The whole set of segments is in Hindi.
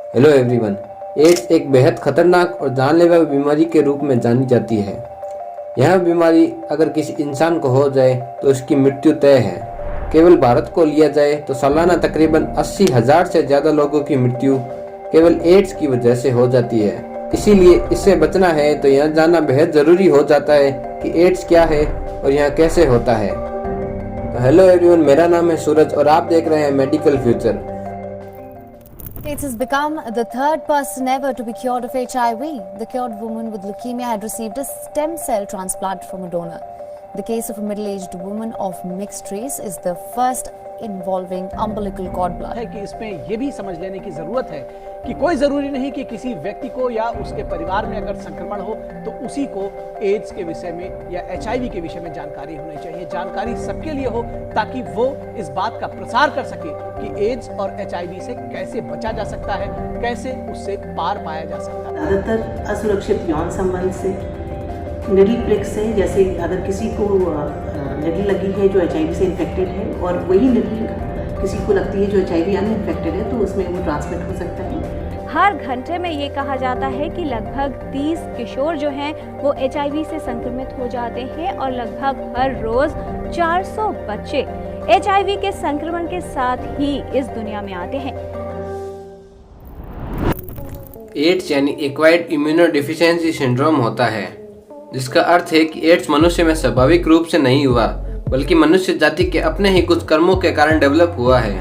Hello everyone. एड्स एक बेहद खतरनाक और जानलेवा बीमारी के रूप में जानी जाती है। यह बीमारी अगर किसी इंसान को हो जाए तो उसकी मृत्यु तय है। केवल भारत को लिया जाए तो सालाना तकरीबन 80,000 से ज़्यादा लोगों की मृत्यु केवल एड्स की वजह से हो जाती है। इसीलिए इससे बचना है तो यह जानना बेहद ज़रूरी हो जाता है कि एड्स क्या है और यह कैसे होता है। तो हेलो एवरीवन, मेरा नाम है सूरज और आप देख रहे हैं medical future. AIDS has become the third person ever to be cured of HIV. The cured woman with leukemia had received a stem cell transplant from a donor. The case of a middle-aged woman of mixed race is the first involving umbilical cord blood. है कि इसमें ये भी समझ लेने की जरूरत है कि कोई जरूरी नहीं कि किसी व्यक्ति को या उसके परिवार में अगर संक्रमण हो तो उसी को एड्स के विषय में या HIV के विषय में जानकारी होनी चाहिए। जानकारी सबके लिए हो ताकि वो इस बात का प्रसार कर सके कि एड्स और HIV से कैसे बचा जा सकता है, कैसे उससे पार पाया जा सकता है। ज्यादातर असुरक्षित यौन संबंध से, निडल प्रिक से, जैसे अगर किसी को निडल लगी है जो HIV से इन्फेक्टेड है और वही निडल किसी को लगती है जो HIV अनइन्फेक्टेड है तो उसमें वो ट्रांसमिट हो सकता है। हर घंटे में ये कहा जाता है कि लगभग 30 किशोर जो हैं वो HIV से संक्रमित हो जाते हैं और लगभग हर रोज 400 बच्चे HIV के संक्रमण के साथ ही इस दुनिया में आते हैं। एड्स यानी एक्वायर्ड इम्यूनोडेफिशिएंसी सिंड्रोम होता है, जिसका अर्थ है कि एड्स मनुष्य में स्वाभाविक रूप से नहीं हुआ बल्कि मनुष्य जाति के अपने ही कुछ कर्मों के कारण डेवलप हुआ है।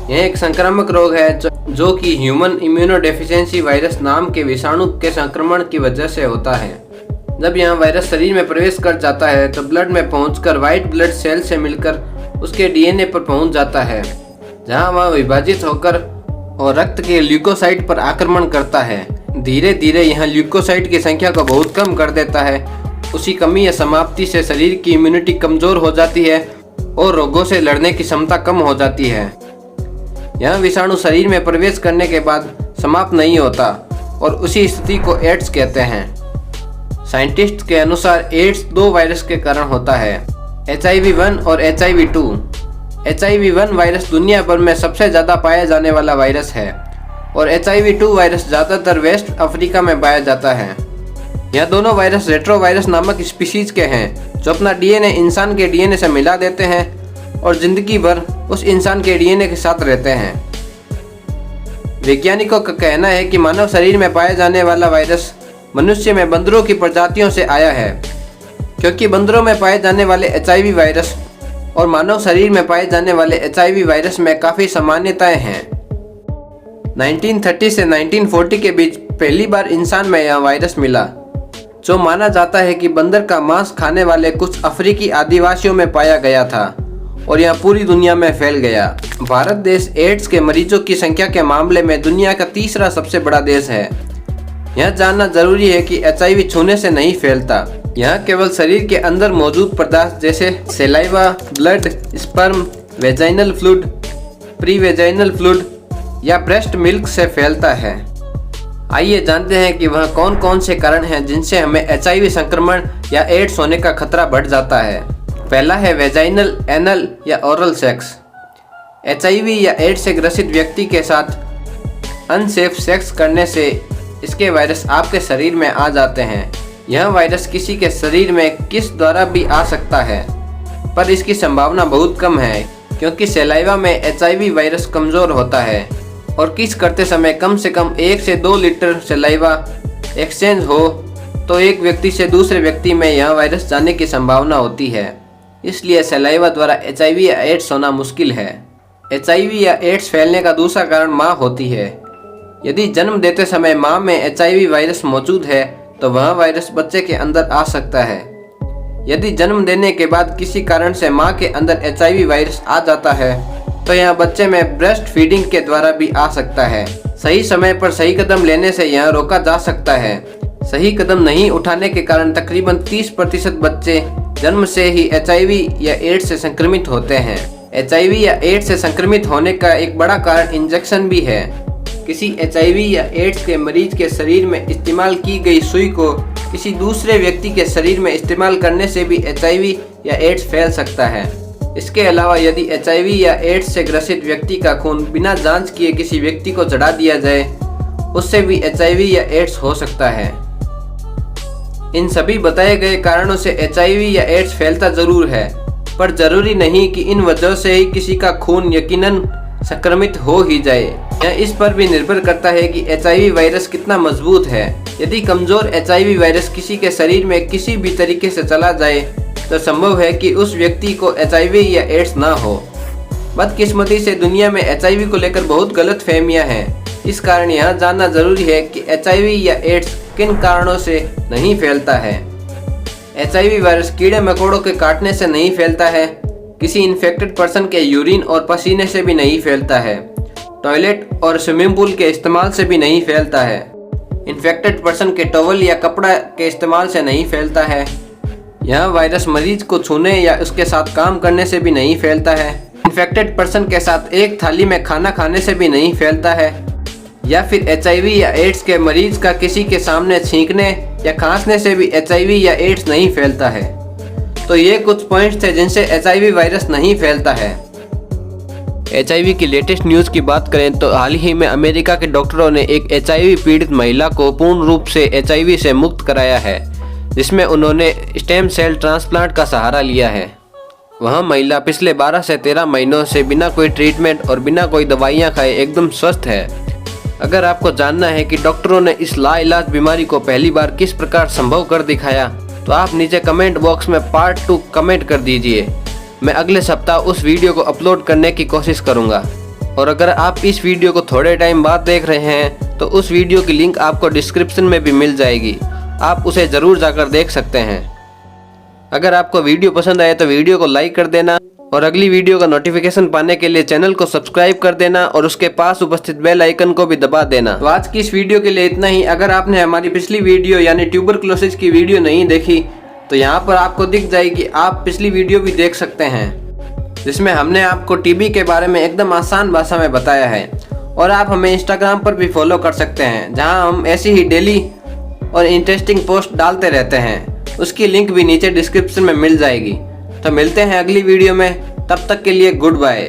यह एक संक्रामक रोग है जो कि ह्यूमन इम्यूनोडेफिशिएंसी वायरस नाम के विषाणु के संक्रमण की वजह से होता है। जब यह वायरस शरीर में प्रवेश कर जाता है तो ब्लड में पहुंचकर व्हाइट ब्लड सेल से मिलकर उसके DNA पर पहुंच जाता है, जहां वह विभाजित होकर और रक्त के ल्यूकोसाइट पर आक्रमण करता है। धीरे धीरे यह ल्यूकोसाइट की संख्या को बहुत कम कर देता है। उसी कमी या समाप्ति से शरीर की इम्यूनिटी कमजोर हो जाती है और रोगों से लड़ने की क्षमता कम हो जाती है। यह विषाणु शरीर में प्रवेश करने के बाद समाप्त नहीं होता और उसी स्थिति को एड्स कहते हैं। साइंटिस्ट के अनुसार एड्स 2 वायरस के कारण होता है, HIV-1 और HIV-2। HIV-1 वायरस दुनिया भर में सबसे ज़्यादा पाया जाने वाला वायरस है और HIV-2 वायरस ज़्यादातर वेस्ट अफ्रीका में पाया जाता है। यह दोनों वायरस रेट्रोवायरस नामक स्पीशीज के हैं जो अपना DNA इंसान के DNA से मिला देते हैं और जिंदगी भर उस इंसान के DNA के साथ रहते हैं। वैज्ञानिकों का कहना है कि मानव शरीर में पाया जाने वाला वायरस मनुष्य में बंदरों की प्रजातियों से आया है, क्योंकि बंदरों में पाए जाने वाले HIV वायरस और मानव शरीर में पाए जाने वाले HIV वायरस में काफ़ी समानताएं हैं। 1930 से 1940 के बीच पहली बार इंसान में यह वायरस मिला, जो माना जाता है कि बंदर का मांस खाने वाले कुछ अफ्रीकी आदिवासियों में पाया गया था और यह पूरी दुनिया में फैल गया। भारत देश एड्स के मरीजों की संख्या के मामले में दुनिया का तीसरा सबसे बड़ा देश है। यह जानना जरूरी है कि HIV छूने से नहीं फैलता। यह केवल शरीर के अंदर मौजूद पदार्थ जैसे saliva, blood, sperm, vaginal fluid, pre vaginal fluid या ब्रेस्ट मिल्क से फैलता है। आइए जानते हैं कि वह कौन कौन से कारण हैं जिनसे हमें HIV संक्रमण या एड्स होने का खतरा बढ़ जाता है। पहला है वेजाइनल, एनल या ओरल सेक्स। HIV या एड्स से ग्रसित व्यक्ति के साथ अनसेफ सेक्स करने से इसके वायरस आपके शरीर में आ जाते हैं। यह वायरस किसी के शरीर में किस द्वारा भी आ सकता है, पर इसकी संभावना बहुत कम है क्योंकि सलाइवा में HIV वायरस कमज़ोर होता है और किस करते समय कम से कम 1 से 2 लीटर सलाइवा एक्सचेंज हो तो एक व्यक्ति से दूसरे व्यक्ति में यह वायरस जाने की संभावना होती है। इसलिए सलाइवा द्वारा HIV या एड्स होना मुश्किल है। HIV या एड्स फैलने का दूसरा कारण माँ होती है। यदि जन्म देते समय माँ में HIV वायरस मौजूद है तो वह वायरस बच्चे के अंदर आ सकता है। यदि जन्म देने के बाद किसी कारण से माँ के अंदर HIV वायरस आ जाता है तो यह बच्चे में ब्रेस्ट फीडिंग के द्वारा भी आ सकता है। सही समय पर सही कदम लेने से यह रोका जा सकता है। सही कदम नहीं उठाने के कारण तकरीबन 30% बच्चे जन्म से ही HIV या एड्स से संक्रमित होते हैं। HIV या एड्स से संक्रमित होने का एक बड़ा कारण इंजेक्शन भी है। किसी HIV या एड्स के मरीज के शरीर में इस्तेमाल की गई सुई को किसी दूसरे व्यक्ति के शरीर में इस्तेमाल करने से भी HIV या एड्स फैल सकता है। इसके अलावा यदि HIV या एड्स से ग्रसित व्यक्ति का खून बिना जांच किए किसी व्यक्ति को चढ़ा दिया जाए, उससे भी HIV या एड्स हो सकता है। इन सभी बताए गए कारणों से HIV या एड्स फैलता जरूर है, पर जरूरी नहीं कि इन वजहों से ही किसी का खून यकीनन संक्रमित हो ही जाए। यह इस पर भी निर्भर करता है कि HIV वायरस कितना मजबूत है। यदि कमजोर HIV वायरस किसी के शरीर में किसी भी तरीके से चला जाए तो संभव है कि उस व्यक्ति को HIV या एड्स ना हो। बदकिस्मती से दुनिया में HIV को लेकर बहुत गलत फहमियाँ हैं। इस कारण यह जानना जरूरी है कि HIV या एड्स किन कारणों से नहीं फैलता है। HIV वायरस कीड़े मकोड़ों के काटने से नहीं फैलता है, किसी इन्फेक्टेड पर्सन के यूरिन और पसीने से भी नहीं फैलता है, टॉयलेट और स्विमिंग पूल के इस्तेमाल से भी नहीं फैलता है, इन्फेक्टेड पर्सन के टॉवल या कपड़ा के इस्तेमाल से नहीं फैलता है। यह वायरस मरीज को छूने या उसके साथ काम करने से भी नहीं फैलता है, इन्फेक्टेड पर्सन के साथ एक थाली में खाना खाने से भी नहीं फैलता है, या फिर HIV या एड्स के मरीज का किसी के सामने छींकने या खांसने से भी HIV या एड्स नहीं फैलता है। तो ये कुछ पॉइंट्स थे जिनसे HIV वायरस नहीं फैलता है। HIV की लेटेस्ट न्यूज़ की बात करें तो हाल ही में अमेरिका के डॉक्टरों ने एक HIV पीड़ित महिला को पूर्ण रूप से HIV से मुक्त कराया है, जिसमें उन्होंने स्टेम सेल ट्रांसप्लांट का सहारा लिया है। वह महिला पिछले 12 से 13 महीनों से बिना कोई ट्रीटमेंट और बिना कोई दवाइयाँ खाए एकदम स्वस्थ है। अगर आपको जानना है कि डॉक्टरों ने इस लाइलाज बीमारी को पहली बार किस प्रकार संभव कर दिखाया, तो आप नीचे कमेंट बॉक्स में पार्ट 2 कमेंट कर दीजिए। मैं अगले सप्ताह उस वीडियो को अपलोड करने की कोशिश करूंगा। और अगर आप इस वीडियो को थोड़े टाइम बाद देख रहे हैं तो उस वीडियो की लिंक आपको डिस्क्रिप्शन में भी मिल जाएगी, आप उसे ज़रूर जाकर देख सकते हैं। अगर आपको वीडियो पसंद आए तो वीडियो को लाइक कर देना और अगली वीडियो का नोटिफिकेशन पाने के लिए चैनल को सब्सक्राइब कर देना और उसके पास उपस्थित बेल आइकन को भी दबा देना। तो आज की इस वीडियो के लिए इतना ही। अगर आपने हमारी पिछली वीडियो यानी ट्यूबरकुलोसिस की वीडियो नहीं देखी तो यहाँ पर आपको दिख जाएगी, आप पिछली वीडियो भी देख सकते हैं, जिसमें हमने आपको TB के बारे में एकदम आसान भाषा में बताया है। और आप हमें इंस्टाग्राम पर भी फॉलो कर सकते हैं, जहाँ हम ऐसी ही डेली और इंटरेस्टिंग पोस्ट डालते रहते हैं। उसकी लिंक भी नीचे डिस्क्रिप्शन में मिल जाएगी। तो मिलते हैं अगली वीडियो में, तब तक के लिए गुड बाय।